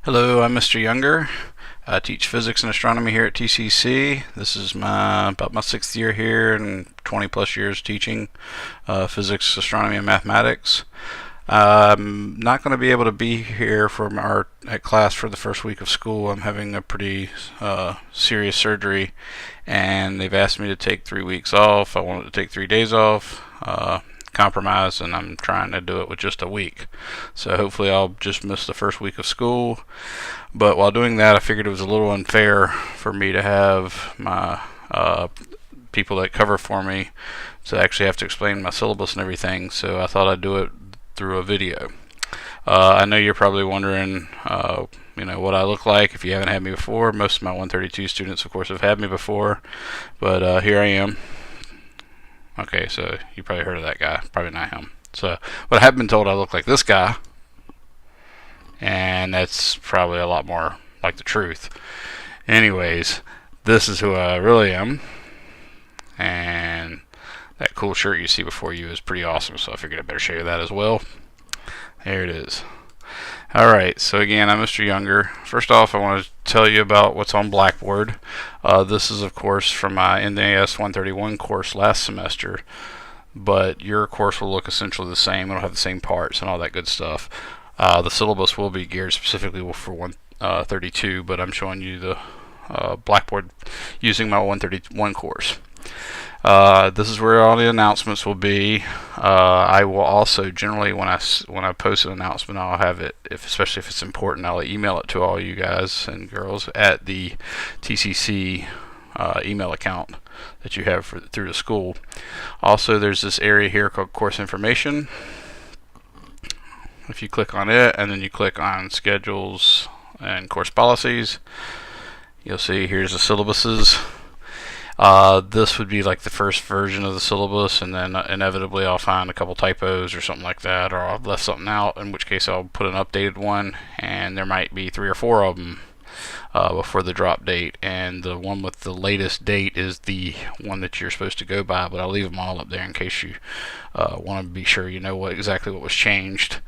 Hello, I'm Mr. Younger. I teach physics and astronomy here at TCC. This is about my 6th year here and 20 plus years teaching physics, astronomy, and mathematics. I'm not going to be able to be here for our at class for the first week of school. I'm having a pretty serious surgery, and they've asked me to take 3 weeks off. I wanted to take 3 days off. Compromise, and I'm trying to do it with just a week. So hopefully I'll just miss the first week of school. But while doing that, I figured it was a little unfair for me to have my people that cover for me to actually have to explain my syllabus and everything. So I thought I'd do it through a video. I know you're probably wondering what I look like if you haven't had me before. Most of my 132 students, of course, have had me before, but here I am. Okay, so you probably heard of that guy. Probably not him. So, but I have been told I look like this guy, and that's probably a lot more like the truth. Anyways, this is who I really am, and that cool shirt you see before you is pretty awesome, so I figured I better show you that as well. There it is. Alright, so again, I'm Mr. Younger. First off, I want to tell you about what's on BlackBoard. This is, of course, from my NAS 131 course last semester, but your course will look essentially the same. It'll have the same parts and all that good stuff. The syllabus will be geared specifically for 132, but I'm showing you the BlackBoard using my 131 course. This is where all the announcements will be. I will also generally, when I post an announcement, I'll have it, especially if it's important, I'll email it to all you guys and girls at the TCC email account that you have through the school. Also, there's this area here called Course Information. If you click on it and then you click on Schedules and Course Policies, you'll see here's the syllabuses. This would be like the first version of the syllabus, and then inevitably I'll find a couple typos or something like that, or I've left something out, in which case I'll put an updated one, and there might be 3 or 4 of them before the drop date, and the one with the latest date is the one that you're supposed to go by, but I'll leave them all up there in case you want to be sure you know exactly what was changed.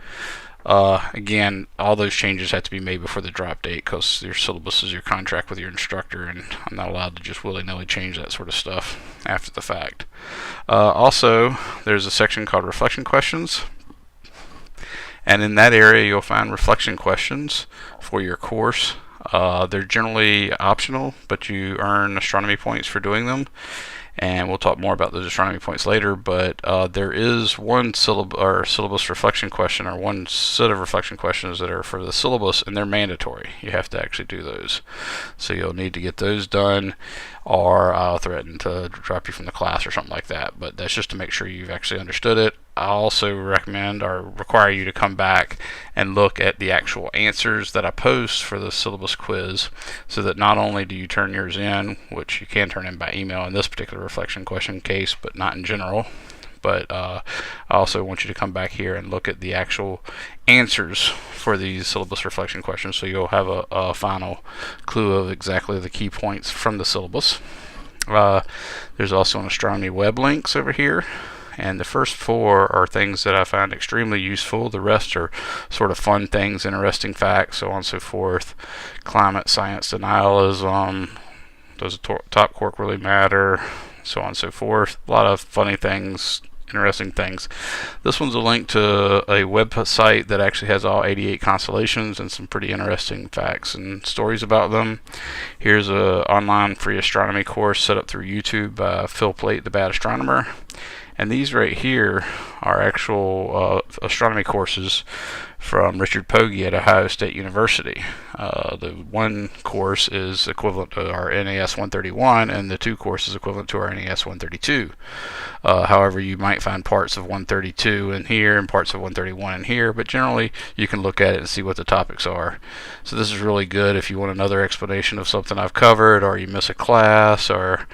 Again, all those changes have to be made before the drop date because your syllabus is your contract with your instructor, and I'm not allowed to just willy-nilly change that sort of stuff after the fact. Also, there's a section called Reflection Questions, and in that area you'll find reflection questions for your course. They're generally optional, but you earn astronomy points for doing them. And we'll talk more about those astronomy points later, but there is one syllabus reflection question, or one set of reflection questions that are for the syllabus, and they're mandatory. You have to actually do those. So you'll need to get those done, or I'll threaten to drop you from the class or something like that. But that's just to make sure you've actually understood it. I also recommend or require you to come back and look at the actual answers that I post for the syllabus quiz, so that not only do you turn yours in, which you can turn in by email in this particular reflection question case, but not in general, but I also want you to come back here and look at the actual answers for these syllabus reflection questions, so you'll have a final clue of exactly the key points from the syllabus. There's also an astronomy web links over here, and the first 4 are things that I find extremely useful. The rest are sort of fun things, interesting facts, so on and so forth. Climate science denialism, does a top quark really matter, so on and so forth. A lot of funny things, interesting things. This one's a link to a website that actually has all 88 constellations and some pretty interesting facts and stories about them. Here's an online free astronomy course set up through YouTube by Phil Plait, the Bad Astronomer. And these right here are actual astronomy courses from Richard Pogge at Ohio State University. The one course is equivalent to our NAS 131, and the 2 courses equivalent to our NAS 132. However, you might find parts of 132 in here and parts of 131 in here, but generally you can look at it and see what the topics are. So this is really good if you want another explanation of something I've covered, or you miss a class, or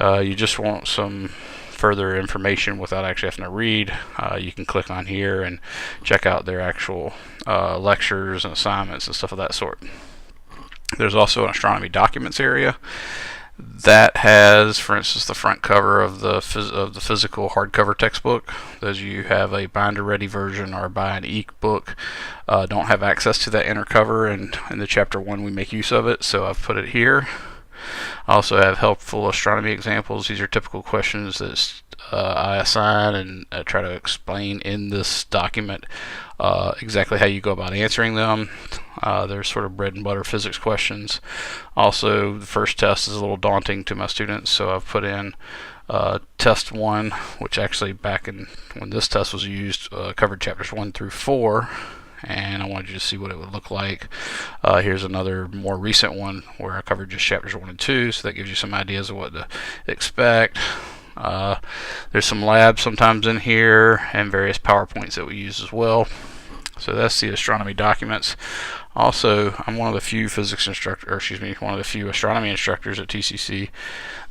you just want some further information without actually having to read. You can click on here and check out their actual lectures and assignments and stuff of that sort. There's also an astronomy documents area. That has, for instance, the front cover of the physical hardcover textbook. Those of you who have a binder-ready version or buy an e-book don't have access to that inner cover, and in the chapter 1 we make use of it, so I've put it here. I also have helpful astronomy examples. These are typical questions that I assign and try to explain in this document exactly how you go about answering them. They're sort of bread and butter physics questions. Also, the first test is a little daunting to my students, so I've put in test 1, which actually back in when this test was used covered chapters 1 through 4. And I wanted you to see what it would look like. Here's another more recent one where I covered just chapters 1 and 2, so that gives you some ideas of what to expect. There's some labs sometimes in here and various PowerPoints that we use as well. So that's the astronomy documents. Also, I'm one of the few one of the few astronomy instructors at TCC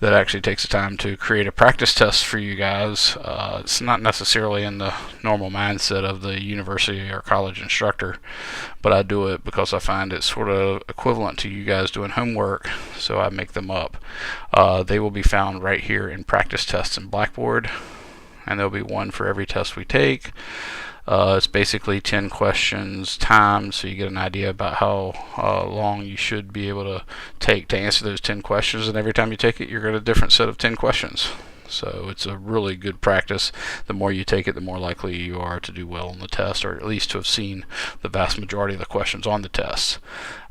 that actually takes the time to create a practice test for you guys. It's not necessarily in the normal mindset of the university or college instructor, but I do it because I find it sort of equivalent to you guys doing homework, so I make them up. They will be found right here in practice tests in BlackBoard, and there'll be one for every test we take. It's basically 10 questions timed, so you get an idea about how long you should be able to take to answer those 10 questions, and every time you take it you're going to get a different set of 10 questions. So it's a really good practice. The more you take it, the more likely you are to do well on the test, or at least to have seen the vast majority of the questions on the test.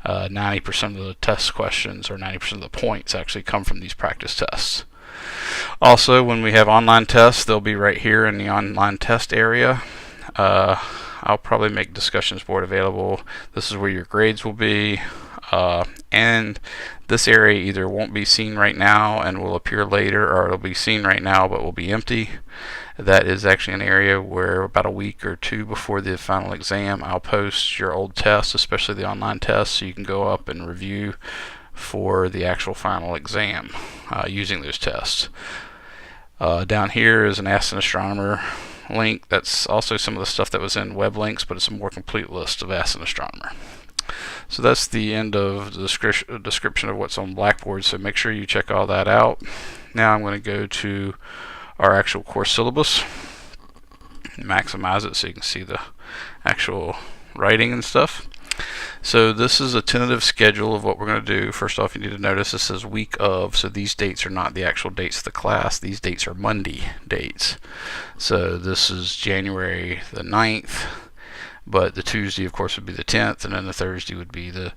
90% of the test questions, or 90% of the points, actually come from these practice tests. Also, when we have online tests, they'll be right here in the online test area. I'll probably make discussions board available. This is where your grades will be, and this area either won't be seen right now and will appear later, or it'll be seen right now but will be empty. That is actually an area where about a week or two before the final exam I'll post your old tests, especially the online tests, so you can go up and review for the actual final exam using those tests. Down here is an Ask an Astronomer link. That's also some of the stuff that was in web links, but it's a more complete list of Ask an Astronomer. So that's the end of the description of what's on BlackBoard, so make sure you check all that out. Now I'm going to go to our actual course syllabus, maximize it so you can see the actual writing and stuff. So this is a tentative schedule of what we're going to do. First off, you need to notice this says week of, so these dates are not the actual dates of the class. These dates are Monday dates. So this is January the 9th, but the Tuesday, of course, would be the 10th, and then the Thursday would be the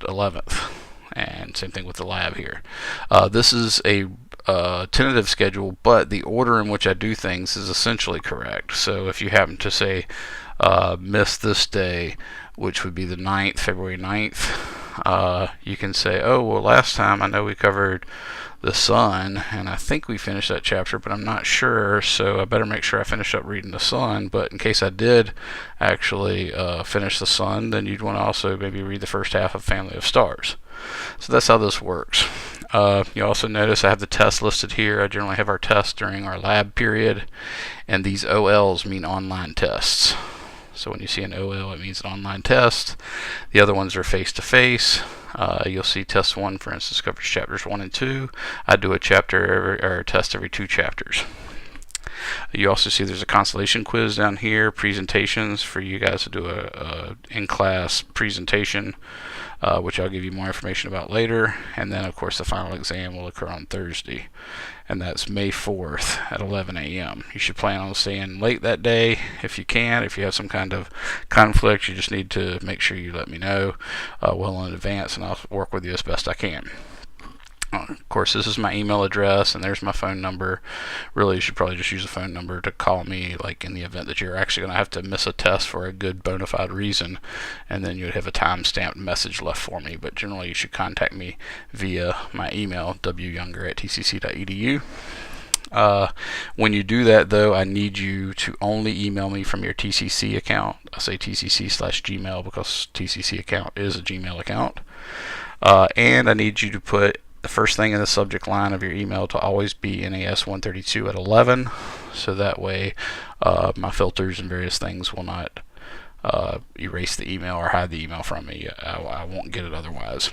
11th. And same thing with the lab here. This is a tentative schedule, but the order in which I do things is essentially correct. So if you happen to say miss this day, which would be the 9th, February 9th, you can say, oh, well, last time I know we covered the sun, and I think we finished that chapter, but I'm not sure, so I better make sure I finish up reading the sun. But in case I did actually finish the sun, then you'd want to also maybe read the first half of Family of Stars. So that's how this works. You also notice I have the tests listed here. I generally have our tests during our lab period, and these OLs mean online tests. So when you see an OL, it means an online test. The other ones are face-to-face. You'll see test 1, for instance, covers chapters 1 and 2. I do a test every 2 chapters. You also see there's a constellation quiz down here, presentations for you guys to do a in-class presentation, which I'll give you more information about later. And then, of course, the final exam will occur on Thursday, and that's May 4th at 11 a.m. You should plan on staying late that day if you can. If you have some kind of conflict, you just need to make sure you let me know well in advance, and I'll work with you as best I can. Of course, this is my email address, and there's my phone number. Really, you should probably just use a phone number to call me, like in the event that you're actually going to have to miss a test for a good bona fide reason, and then you'd have a time-stamped message left for me. But generally, you should contact me via my email, wyounger@tcc.edu. When you do that, though, I need you to only email me from your TCC account. I say TCC/Gmail because TCC account is a Gmail account. And I need you to put the first thing in the subject line of your email to always be NAS 132 at 11, so that way my filters and various things will not erase the email or hide the email from me. I won't get it otherwise.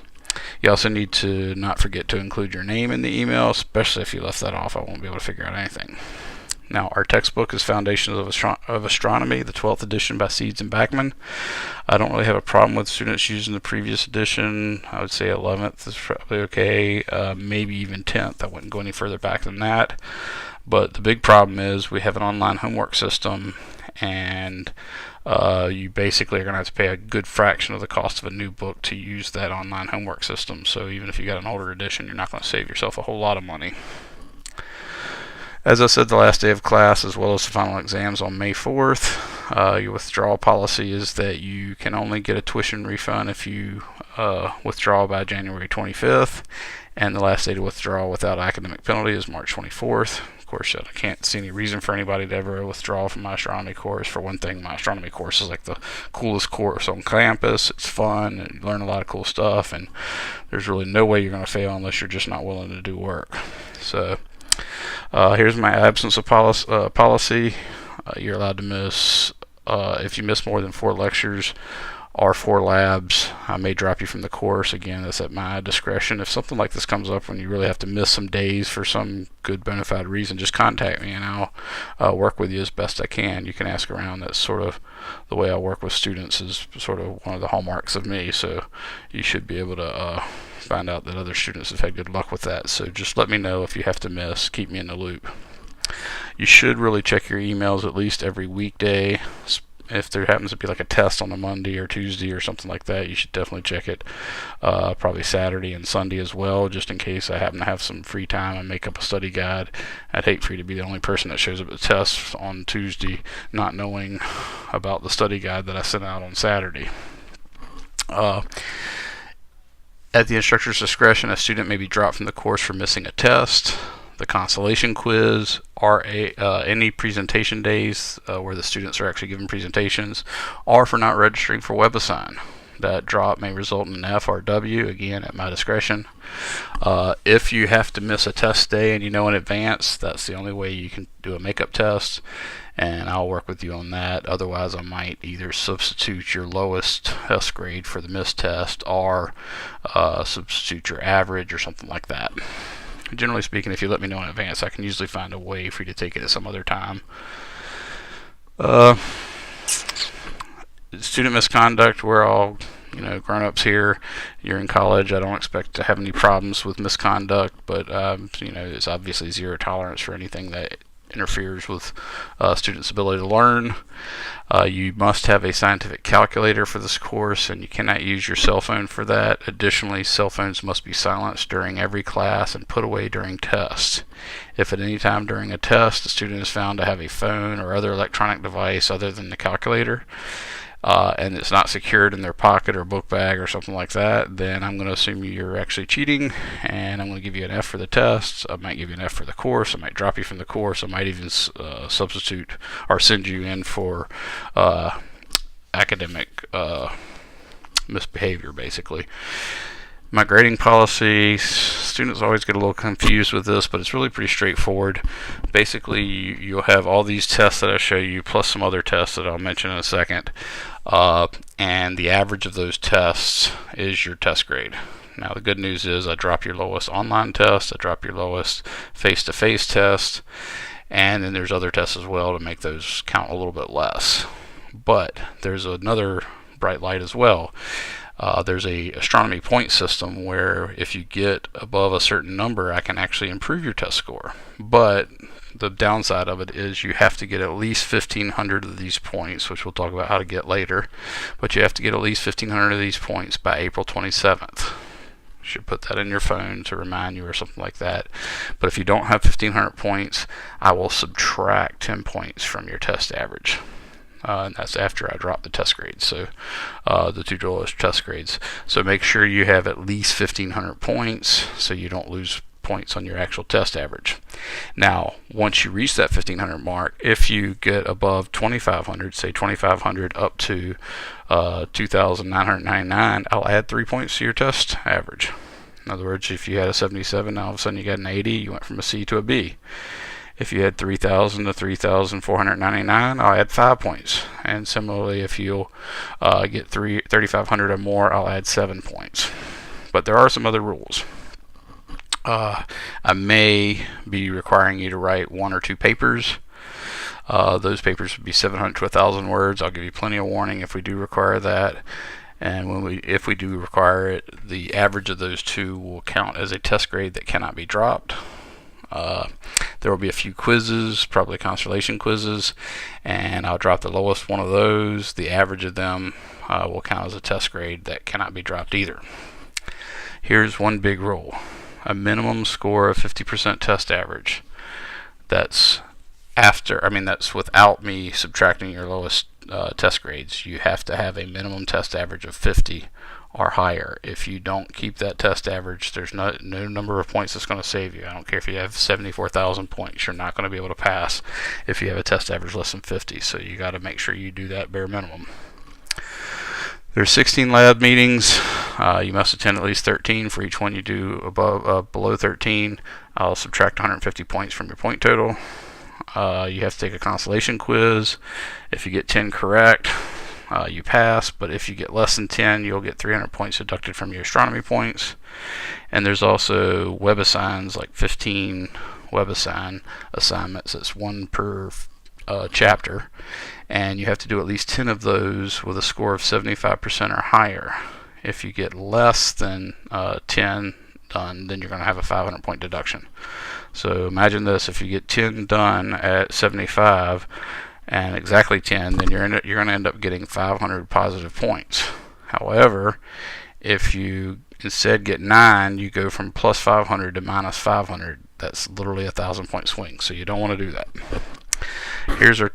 You also need to not forget to include your name in the email, especially if you left that off. I won't be able to figure out anything. Now, our textbook is Foundations of Astronomy, the 12th edition by Seeds and Backman. I don't really have a problem with students using the previous edition. I would say 11th is probably okay, maybe even 10th. I wouldn't go any further back than that. But the big problem is we have an online homework system, and you basically are going to have to pay a good fraction of the cost of a new book to use that online homework system. So even if you got an older edition, you're not going to save yourself a whole lot of money. As I said, the last day of class, as well as the final exams on May 4th, your withdrawal policy is that you can only get a tuition refund if you withdraw by January 25th, and the last day to withdraw without academic penalty is March 24th. Of course, I can't see any reason for anybody to ever withdraw from my astronomy course. For one thing, my astronomy course is like the coolest course on campus. It's fun, and you learn a lot of cool stuff, and there's really no way you're going to fail unless you're just not willing to do work. So here's my absence of policy. You're allowed to miss, if you miss more than 4 lectures or 4 labs, I may drop you from the course. Again, that's at my discretion. If something like this comes up when you really have to miss some days for some good bona fide reason, just contact me and I'll work with you as best I can. You can ask around. That's sort of the way I work with students, is sort of one of the hallmarks of me. So you should be able to find out that other students have had good luck with that. So just let me know if you have to miss. Keep me in the loop. You should really check your emails at least every weekday. If there happens to be like a test on a Monday or Tuesday or something like that, you should definitely check it. Probably Saturday and Sunday as well, just in case I happen to have some free time and make up a study guide. I'd hate for you to be the only person that shows up at the test on Tuesday not knowing about the study guide that I sent out on Saturday. At the instructor's discretion, a student may be dropped from the course for missing a test, the consolation quiz, or any presentation days where the students are actually given presentations, or for not registering for WebAssign. That drop may result in an F or W, again at my discretion. If you have to miss a test day and you know in advance, that's the only way you can do a makeup test, and I'll work with you on that. Otherwise, I might either substitute your lowest test grade for the missed test, or substitute your average or something like that. Generally speaking, if you let me know in advance, I can usually find a way for you to take it at some other time. Student misconduct, we're all grown-ups here. You're in college. I don't expect to have any problems with misconduct, but it's obviously zero tolerance for anything that interferes with students' ability to learn. You must have a scientific calculator for this course, and you cannot use your cell phone for that. Additionally, cell phones must be silenced during every class and put away during tests. If at any time during a test a student is found to have a phone or other electronic device other than the calculator, and it's not secured in their pocket or book bag or something like that, then I'm going to assume you're actually cheating, and I'm going to give you an F for the test. I might give you an F for the course. I might drop you from the course. I might even substitute or send you in for academic misbehavior, basically. My grading policy, students always get a little confused with this, but it's really pretty straightforward. Basically, you'll have all these tests that I show you, plus some other tests that I'll mention in a second, and the average of those tests is your test grade. Now, the good news is I drop your lowest online test, I drop your lowest face-to-face test, and then there's other tests as well to make those count a little bit less. But there's another bright light as well. There's a astronomy point system where if you get above a certain number, I can actually improve your test score. But the downside of it is you have to get at least 1,500 of these points, which we'll talk about how to get later. But you have to get at least 1,500 of these points by April 27th. You should put that in your phone to remind you or something like that. But if you don't have 1,500 points, I will subtract 10 points from your test average. And that's after I drop the test grades, so the 2 lowest test grades. So make sure you have at least 1,500 points so you don't lose points on your actual test average. Now, once you reach that 1,500 mark, if you get above 2,500, say 2,500 up to 2,999, I'll add 3 points to your test average. In other words, if you had a 77, now all of a sudden you got an 80, you went from a C to a B. If you had 3,000 to 3,499, I'll add 5 points. And similarly, if you'll get 3,500 or more, I'll add 7 points. but there are some other rules. I may be requiring you to write 1 or 2 papers. Those papers would be 700 to 1,000 words. I'll give you plenty of warning if we do require that. And if we do require it, the average of those 2 will count as a test grade that cannot be dropped. There will be a few quizzes, probably constellation quizzes, and I'll drop the lowest one of those. The average of them will count as a test grade that cannot be dropped either. Here's one big rule: a minimum score of 50% test average. That's that's without me subtracting your lowest test grades. You have to have a minimum test average of 50 or higher. If you don't keep that test average, there's no number of points that's going to save you. I don't care if you have 74,000 points, you're not going to be able to pass if you have a test average less than 50. So you got to make sure you do that bare minimum. There's 16 lab meetings. You must attend at least 13. For each one you do below 13, I'll subtract 150 points from your point total. You have to take a constellation quiz. If you get 10 correct, you pass, but if you get less than 10, you'll get 300 points deducted from your astronomy points. And there's also web assigns, like 15 web assignments. It's 1 per chapter, and you have to do at least 10 of those with a score of 75% or higher. If you get less than 10 done, then you're going to have a 500 point deduction. So imagine this: if you get 10 done at 75 and exactly 10, then you're going to end up getting 500 positive points. However, if you instead get 9, you go from plus 500 to minus 500. That's literally a 1,000 point swing, so you don't want to do that. Here's our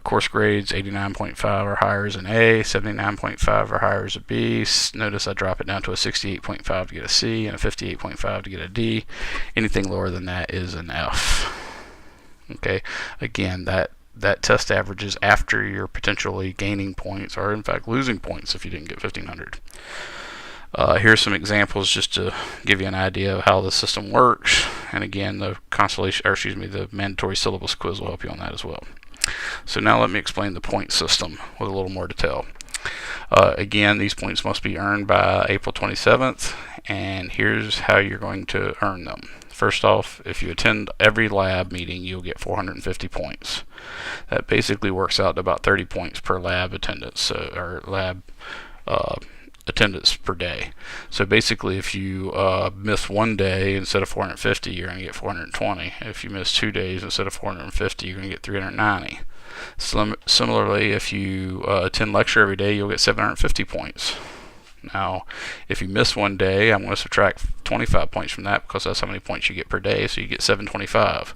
course grades: 89.5 or higher is an A, 79.5 or higher is a B. Notice I drop it down to a 68.5 to get a C and a 58.5 to get a D. Anything lower than that is an F. Okay, again, that test average is after you're potentially gaining points, or in fact losing points if you didn't get 1,500. Here's some examples just to give you an idea of how the system works. And again, the mandatory syllabus quiz will help you on that as well. So now let me explain the point system with a little more detail. Again, these points must be earned by April 27th, and here's how you're going to earn them. First off, if you attend every lab meeting, you'll get 450 points. That basically works out to about 30 points per lab attendance, or lab attendance per day. So basically, if you miss one day, instead of 450, you're going to get 420. If you miss 2 days, instead of 450, you're going to get 390. Similarly, if you attend lecture every day, you'll get 750 points. Now, if you miss one day, I'm going to subtract 25 points from that, because that's how many points you get per day, so you get 725.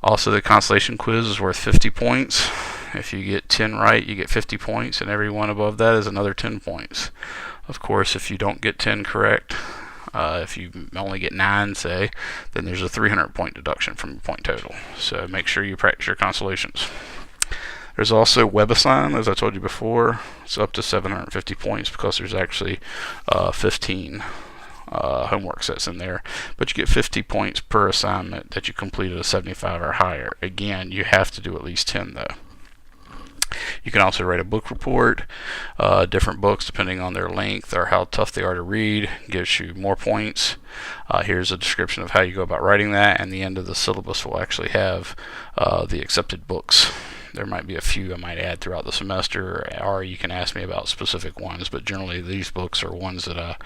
Also, the constellation quiz is worth 50 points. If you get 10 right, you get 50 points, and every one above that is another 10 points. Of course, if you don't get 10 correct, if you only get 9, say, then there's a 300 point deduction from your point total. So make sure you practice your constellations. There's also WebAssign, as I told you before. It's up to 750 points because there's actually 15 homework sets in there, but you get 50 points per assignment that you completed a 75 or higher. Again, you have to do at least 10 though. You can also write a book report. Different books, depending on their length or how tough they are to read, gives you more points. Here's a description of how you go about writing that, and the end of the syllabus will actually have the accepted books. There might be a few I might add throughout the semester, or you can ask me about specific ones, but generally these books are ones that I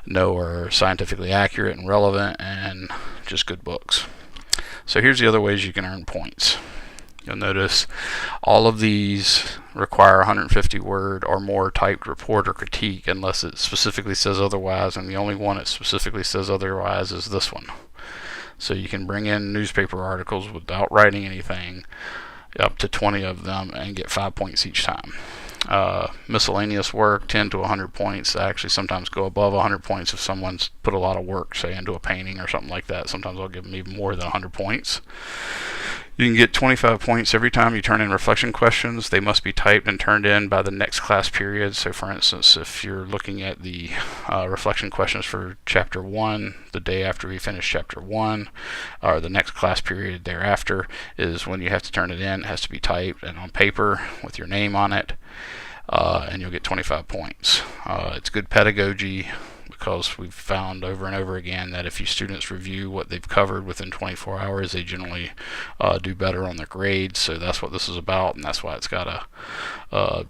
know are scientifically accurate and relevant and just good books. So here's the other ways you can earn points. You'll notice all of these require 150 word or more typed report or critique unless it specifically says otherwise, and the only one that specifically says otherwise is this one. So you can bring in newspaper articles without writing anything, up to 20 of them, and get 5 points each time. Miscellaneous work, 10 to 100 points. I actually sometimes go above 100 points if someone's put a lot of work, say, into a painting or something like that. Sometimes I'll give them even more than 100 points. You can get 25 points every time you turn in reflection questions. They must be typed and turned in by the next class period. So for instance, if you're looking at the reflection questions for chapter 1, the day after we finish chapter 1, or the next class period thereafter, is when you have to turn it in. It has to be typed and on paper with your name on it. and you'll get 25 points. It's good pedagogy, because we've found over and over again that if you students review what they've covered within 24 hours, they generally do better on their grades. So that's what this is about, and that's why it's got a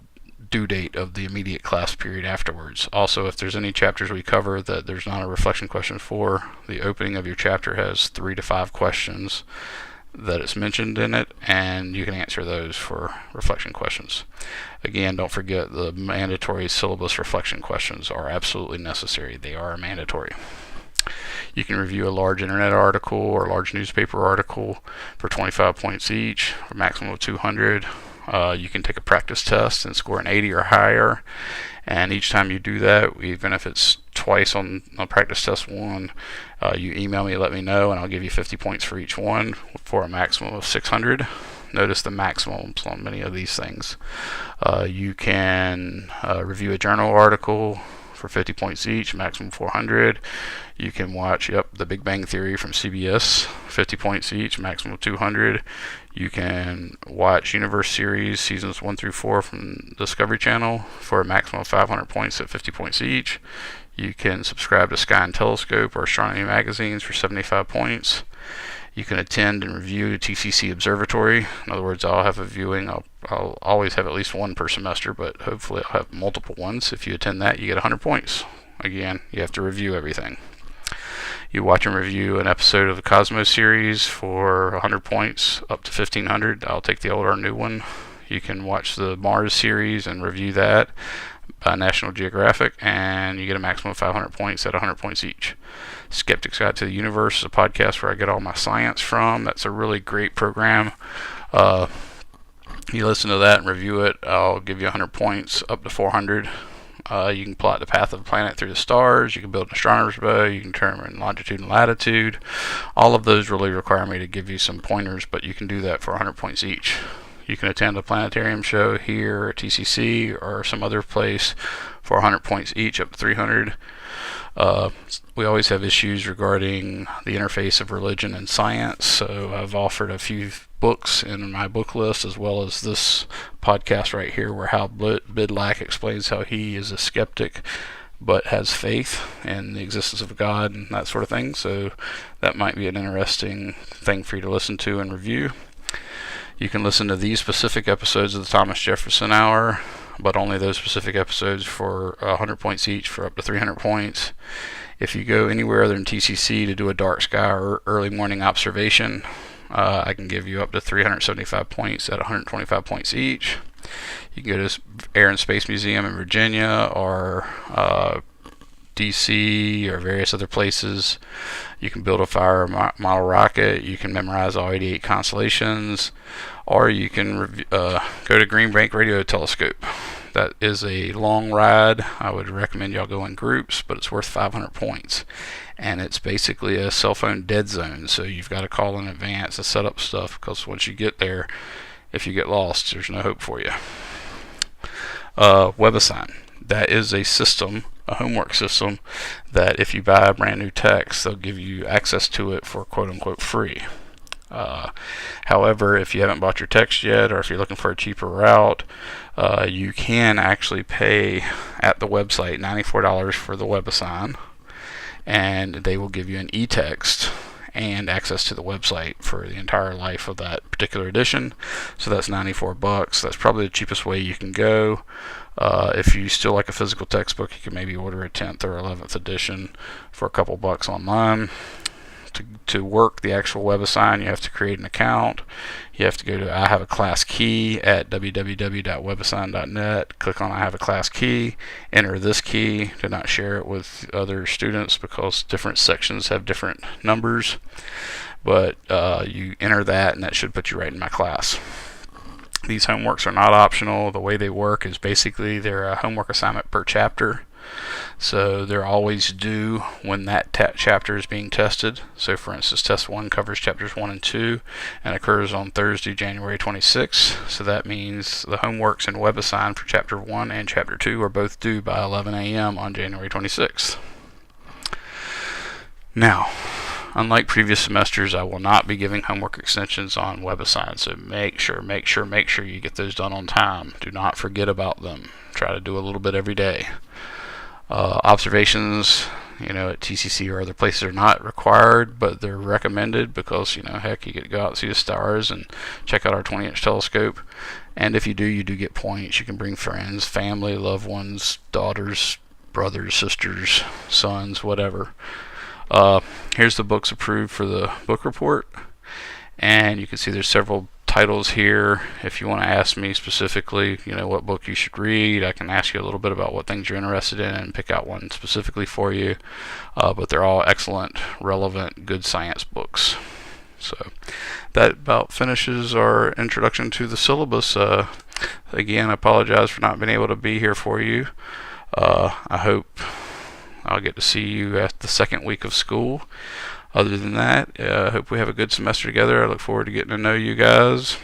due date of the immediate class period afterwards. Also, if there's any chapters we cover that there's not a reflection question for, the opening of your chapter has 3 to 5 questions that it's mentioned in it, and you can answer those for reflection questions. Again, don't forget the mandatory syllabus reflection questions are absolutely necessary. They are mandatory. You can review a large internet article or a large newspaper article for 25 points each, for a maximum of 200. You can take a practice test and score an 80 or higher, and each time you do that, even if it's twice on practice test 1, you email me, let me know, and I'll give you 50 points for each one for a maximum of 600. Notice the maximums on many of these things. You can review a journal article for 50 points each, maximum 400. You can watch The Big Bang Theory from CBS, 50 points each, maximum 200. You can watch Universe series seasons 1 through 4 from Discovery Channel for a maximum of 500 points at 50 points each. You can subscribe to Sky and Telescope or Astronomy magazines for 75 points. You can attend and review TCC Observatory. In other words, I'll have a viewing. I'll always have at least one per semester, but hopefully I'll have multiple ones. If you attend that, you get 100 points. Again, you have to review everything. You watch and review an episode of the Cosmos series for 100 points, up to 1500. I'll take the old or new one. You can watch the Mars series and review that by National Geographic, and you get a maximum of 500 points at 100 points each. Skeptic's Guide to the Universe is a podcast where I get all my science from. That's a really great program. You listen to that and review it, I'll give you 100 points, up to 400. You can plot the path of the planet through the stars. You can build an astronomer's bow. You can determine longitude and latitude. All of those really require me to give you some pointers, but you can do that for 100 points each. You can attend a planetarium show here at TCC or some other place for 100 points each, up to 300. We always have issues regarding the interface of religion and science, so I've offered a few books in my book list, as well as this podcast right here, where Hal Bidlack explains how he is a skeptic but has faith in the existence of God and that sort of thing. So that might be an interesting thing for you to listen to and review. You can listen to these specific episodes of the Thomas Jefferson Hour, but only those specific episodes for 100 points each, for up to 300 points. If you go anywhere other than TCC to do a dark sky or early morning observation, I can give you up to 375 points at 125 points each. You can go to Air and Space Museum in Virginia or DC or various other places. You can build a fire model rocket. You can memorize all 88 constellations, or you can go to Green Bank Radio Telescope. That is a long ride. I would recommend y'all go in groups, but it's worth 500 points. And it's basically a cell phone dead zone, so you've got to call in advance to set up stuff, because once you get there, if you get lost, there's no hope for you. WebAssign. That is a system, a homework system, that if you buy a brand new text, they'll give you access to it for quote-unquote free. However, if you haven't bought your text yet, or if you're looking for a cheaper route, you can actually pay at the website $94 for the WebAssign, and they will give you an e-text and access to the website for the entire life of that particular edition. So that's $94. That's probably the cheapest way you can go. If you still like a physical textbook, you can maybe order a 10th or 11th edition for a couple bucks online. To work the actual WebAssign, you have to create an account. You have to go to I have a class key at www.webassign.net. Click on I have a class key. Enter this key. Do not share it with other students, because different sections have different numbers. But you enter that, and that should put you right in my class. These homeworks are not optional. The way they work is basically they're a homework assignment per chapter. So they're always due when that chapter is being tested. So for instance, test 1 covers chapters 1 and 2 and occurs on Thursday, January 26th. So that means the homeworks in WebAssign for chapter 1 and chapter 2 are both due by 11 a.m. on January 26th. Now, unlike previous semesters, I will not be giving homework extensions on WebAssign, so make sure you get those done on time. Do not forget about them. try to do a little bit every day. Observations, at TCC or other places are not required, but they're recommended because, heck, you get to go out and see the stars and check out our 20-inch telescope. And if you do, get points. You can bring friends, family, loved ones, daughters, brothers, sisters, sons, whatever. Here's the books approved for the book report. And you can see there's several titles here. If you want to ask me specifically, what book you should read, I can ask you a little bit about what things you're interested in and pick out one specifically for you. But they're all excellent, relevant, good science books. So that about finishes our introduction to the syllabus. Again, I apologize for not being able to be here for you. I hope I'll get to see you at the second week of school. Other than that, I hope we have a good semester together. I look forward to getting to know you guys.